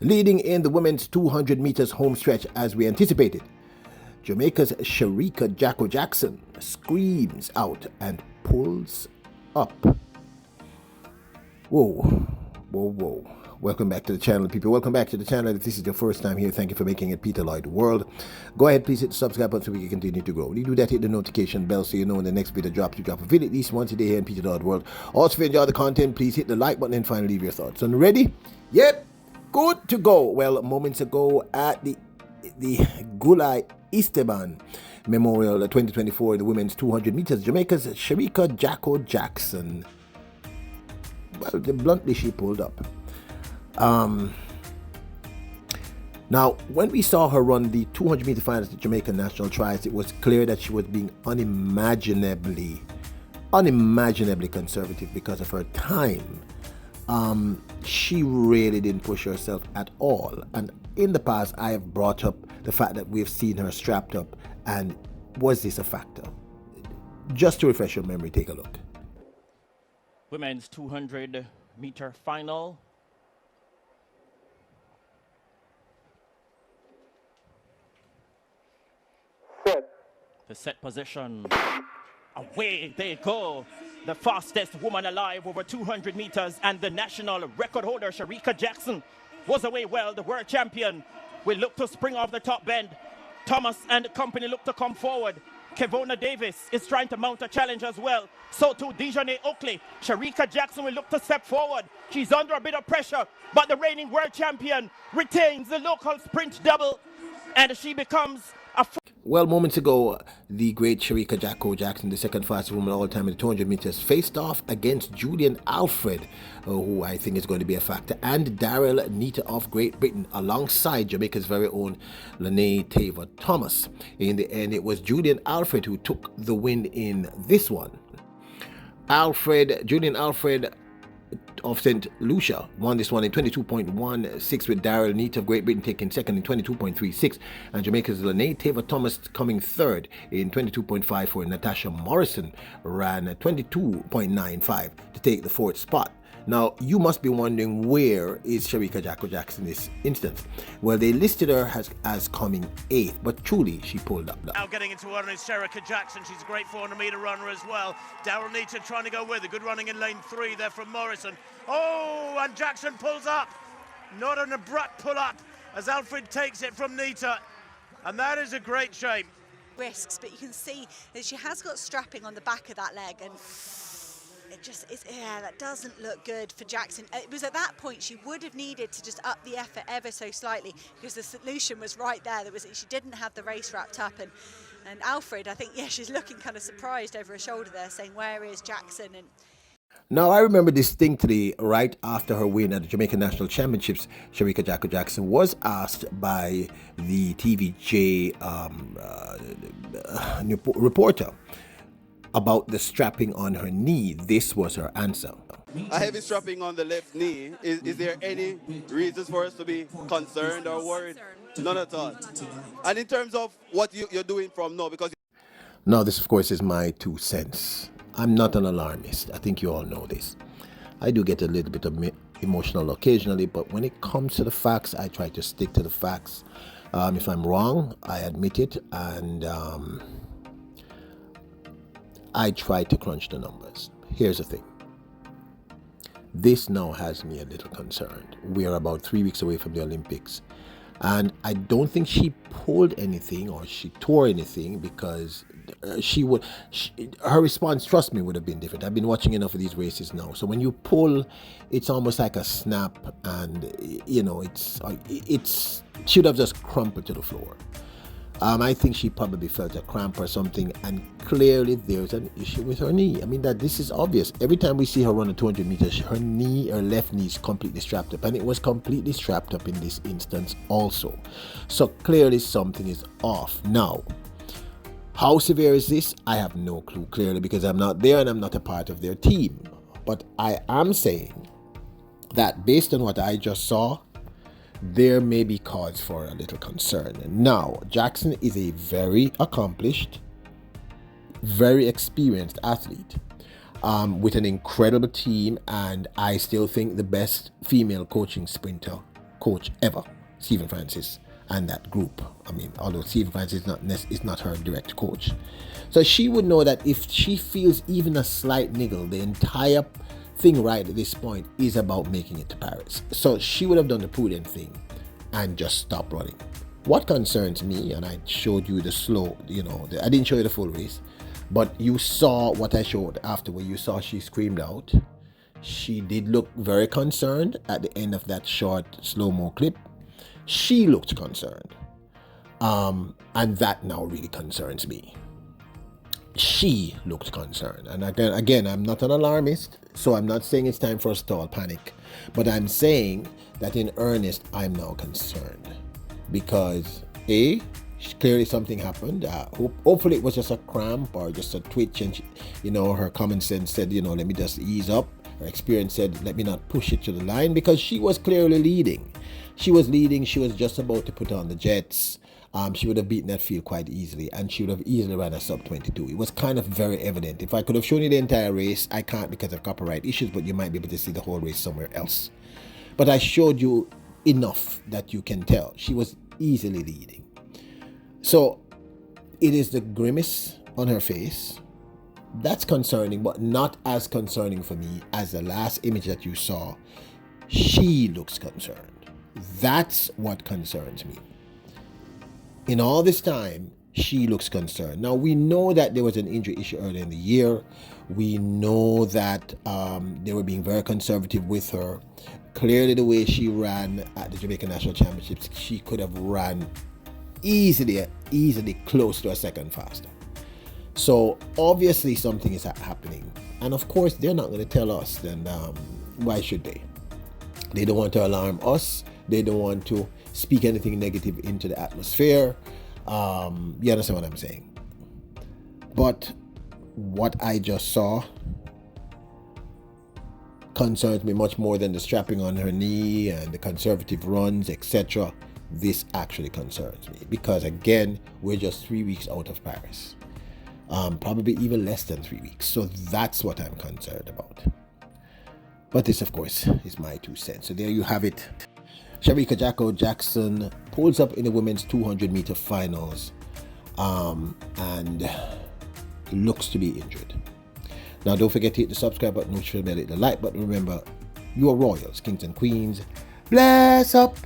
leading in the women's 200 meters home stretch as we anticipated. Jamaica's Shericka Jackson screams out and pulls up. Whoa. Welcome back to the channel, people. Welcome back to the channel. If this is your first time here, thank you for making it Peter Lloyd World. Go ahead, please hit the subscribe button so we can continue to grow. When you do that, hit the notification bell so you know when the next video drops. You drop a video at least once a day here in Peter Lloyd World. Also, if you enjoy the content, please hit the like button and finally leave your thoughts. So, ready? Yep, good to go. Well, moments ago at the Gulai István Memorial 2024 in the women's 200 meters, Jamaica's Shericka Jackson. Well, bluntly, she pulled up. Now, when we saw her run the 200 meter finals at Jamaican national trials, it was clear that she was being unimaginably conservative because of her time. She really didn't push herself at all. And in the past, I have brought up the fact that we've seen her strapped up. And was this a factor? Just to refresh your memory, take a look. Women's 200 meter final. The set position. Away they go. The fastest woman alive over 200 meters and the national record holder, Shericka Jackson, was away well. The world champion will look to spring off the top bend. Thomas and the company look to come forward. Kevona Davis is trying to mount a challenge as well. So too Dejanay Oakley. Shericka Jackson will look to step forward. She's under a bit of pressure, but the reigning world champion retains the local sprint double, and she becomes a... Well, moments ago, the great Shericka Jackson, the second fastest woman of all time in the 200 meters, faced off against Julian Alfred, who I think is going to be a factor, and Daryl Nita of Great Britain, alongside Jamaica's very own Lene Taylor Thomas. In the end, it was Julian Alfred who took the win in this one. Julian Alfred of St. Lucia won this one in 22.16, with Daryl Neat of Great Britain taking second in 22.36, and Jamaica's Lene Taylor Thomas coming third in 22.54. Natasha Morrison ran 22.95 to take the fourth spot. Now, you must be wondering, where is Shericka Jackson in this instance? Well, they listed her as coming 8th, but truly, she pulled up. Now getting into one is Shericka Jackson. She's a great 400 meter runner as well. Daryl Nita trying to go with her. Good running in lane 3 there from Morrison. Oh, and Jackson pulls up. Not an abrupt pull up as Alfred takes it from Nita. And that is a great shape. Risks, but you can see that she has got strapping on the back of that leg, and it just is, yeah, that doesn't look good for Jackson. It was at that point she would have needed to just up the effort ever so slightly, because the solution was right there. She didn't have the race wrapped up, and Alfred, I think, yeah, she's looking kind of surprised over her shoulder there, saying, where is Jackson? And now, I remember distinctly right after her win at the Jamaican National Championships, Shericka Jackson was asked by the TVJ reporter about the strapping on her knee. This was her answer. A heavy strapping on the left knee. Is there any reasons for us to be concerned or worried? None at all. And in terms of what you're doing from now, because... Now, this, of course, is my 2 cents. I'm not an alarmist. I think you all know this. I do get a little bit of emotional occasionally, but when it comes to the facts, I try to stick to the facts. If I'm wrong, I admit it, and I try to crunch the numbers. Here's the thing. This now has me a little concerned. We are about 3 weeks away from the Olympics, and I don't think she pulled anything or she tore anything, because her response, trust me, would have been different. I've been watching enough of these races now. So when you pull, it's almost like a snap, and you know, it's should have just crumpled to the floor. I think she probably felt a cramp or something, and clearly there's an issue with her knee. I mean, that this is obvious. Every time we see her run a 200 meters, her left knee is completely strapped up, and it was completely strapped up in this instance also. So clearly something is off. Now, how severe is this? I have no clue, clearly, because I'm not there and I'm not a part of their team. But I am saying that based on what I just saw, there may be cause for a little concern. Now, Jackson is a very accomplished, very experienced athlete with an incredible team, and I still think the best female coaching sprinter coach ever, Stephen Francis and that group. I mean, although Stephen Francis is not her direct coach. So she would know that if she feels even a slight niggle, the entire thing right at this point is about making it to Paris. So she would have done the prudent thing and just stop running. What concerns me, and I showed you the slow, I didn't show you the full race, but you saw what I showed after, where you saw she screamed out. She did look very concerned at the end of that short slow-mo clip. She looked concerned. And that now really concerns me. She looked concerned. And again, I'm not an alarmist, so I'm not saying it's time for us to all panic. But I'm saying that in earnest, I'm now concerned. Because clearly something happened. Hopefully it was just a cramp or just a twitch, and her common sense said, let me just ease up. Her experience said, let me not push it to the line, because she was clearly leading. She was leading. She was just about to put on the jets. She would have beaten that field quite easily, and she would have easily ran a sub 22. It was kind of very evident. If I could have shown you the entire race, I can't because of copyright issues, but you might be able to see the whole race somewhere else. But I showed you enough that you can tell she was easily leading. So it is the grimace on her face that's concerning, but not as concerning for me as the last image that you saw. She looks concerned. That's what concerns me. In all this time, she looks concerned. Now, we know that there was an injury issue earlier in the year. We know that they were being very conservative with her. Clearly, the way she ran at the Jamaican National Championships, she could have run easily close to a second faster. So, obviously, something is happening. And, of course, they're not going to tell us. Then why should they? They don't want to alarm us. They don't want to speak anything negative into the atmosphere. You understand what I'm saying? But what I just saw concerns me much more than the strapping on her knee and the conservative runs, etc. This actually concerns me because, again, we're just 3 weeks out of Paris. Probably even less than 3 weeks. So that's what I'm concerned about. But this, of course, is my 2 cents. So there you have it. Shericka Jackson pulls up in the women's 200-meter finals and looks to be injured. Now, don't forget to hit the subscribe button, hit the like button. Remember, you are royals, kings and queens. Bless up.